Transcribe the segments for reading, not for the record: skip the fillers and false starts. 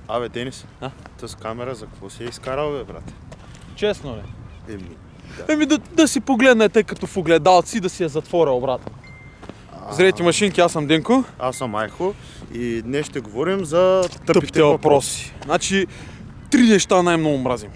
Абе, Денис, А? тъс камера за какво си е изкарал, бе, брат? Честно ли? Еми, Да си погледнете като в огледалци и да си я затворя обратно. Здравейте машинки, аз съм Денко. Аз съм Айхо и днес ще говорим за Тъпите въпроси. Значи, 3 неща най-много мразим.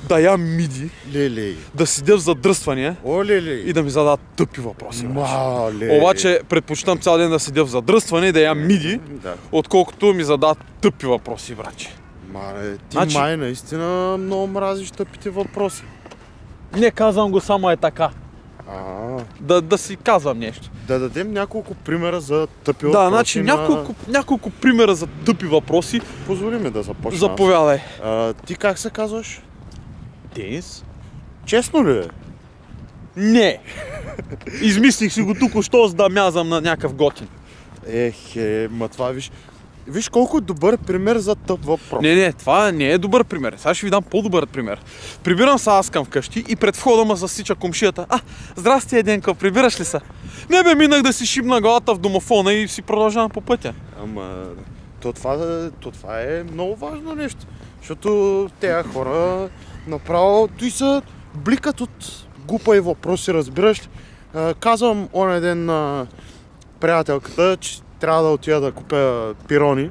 Да ям миди, Лелей. да седя в задръствания О, лелей. и да ми зададат тъпи въпроси. Мале. Обаче предпочитам цял ден да седя в задръстване и да ям миди, Да. отколкото ми зададат тъпи въпроси, братче. Мале, ти Значи- май наистина много мразиш тъпите въпроси. Не казвам го само е така. Да си казвам нещо. Да дадем няколко примера за тъпи Да, въпроси. значи няколко примера за тъпи въпроси. Позволи ми да започна. Заповядай. Ти как се казваш? Денис? Честно ли е? Не! Измислих си го тук-що, за да мязам на някакъв готин. Ма това Виж колко добър пример за тъп въпрос. Не, това не е добър пример. Сега ще ви дам по-добър пример. Прибирам се аз към вкъщи и пред входа ма засича комшията. Здрасти, Еденко, прибираш ли се? Не бе, минах да си шибна главата в домофона и си продължавам по пътя. Ама, това е много важно нещо. Защото тези хора направо той са бликат от глупави въпроси, разбираш ли? Казвам оня ден на приятелката, че трябва да отида да купя пирони.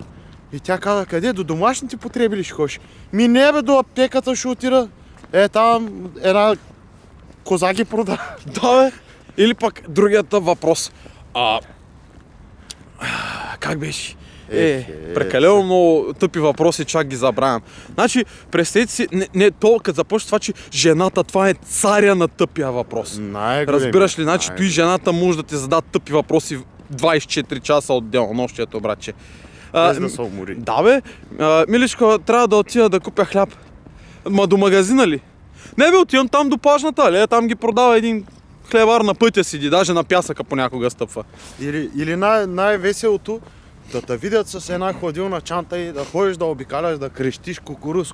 И тя каза, къде? До домашните потреби ли ще ходиш? Не бе, до аптеката ще отида. Там една коза ги прода. Да бе. Или пък другият въпрос. Как беше? Прекалено много тъпи въпроси, чак ги забравям. Значи, представете си, не толкова като започва това, че жената, това е царя на тъпия въпрос. Разбираш ли? Значи, той жената може да ти зададат тъпи въпроси 24 часа от денонощието, братче. Без да се умори. Да бе, миличко, трябва да отида да купя хляб. Ма до магазина ли? Не бе, отивам там до плажната алея, там ги продава един хлебар на пътя седи, даже на пясъка понякога стъпва. Или най-веселото, да те видят с една хладилна чанта и да ходиш да обикаляш, да крещиш кукурус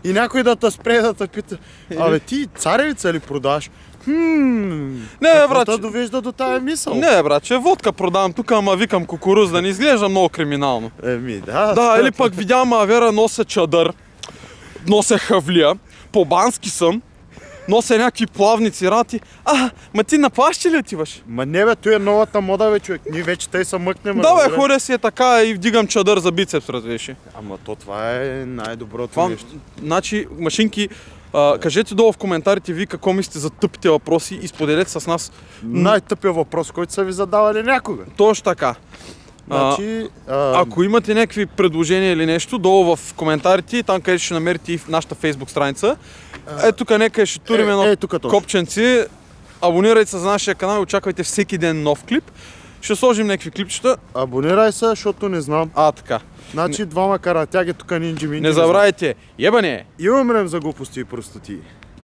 и някой да те спре да те пита: абе ти царевица ли продаш? Не, братче. Какво довежда до тая мисъл? Не, братче, водка продавам тук, ама викам кукуруз, да не изглежда много криминално. Да. Да, или пък видям Авера нося чадър, нося хавлия, по-бански съм, нося някакви плавници, рати. Ма ти на плащи ли отиваш? Ма не бе, той е новата мода, бе, човек. Ние вече тъй се мъкнем. Да бе, ходя си е така и вдигам чадър за бицепс, развеши. Ама това е най-доброто нещо. Значи, машинки, кажете долу в коментарите ви какво мислите за тъпите въпроси и споделете с нас най-тъпия въпрос, който са ви задавали някога. Точно така. Значи, ако имате някакви предложения или нещо, долу в коментарите, там където ще намерите и в нашата фейсбук страница. Тук нека ще турим едно копченци. Абонирайте се за нашия канал и очаквайте всеки ден нов клип. Ще сложим някакви клипчета. Абонирай се, защото не знам. Така. Значи двама каратяги тук нинджи-минджи. Не забравяйте, ебане! И умрем за глупости и простоти.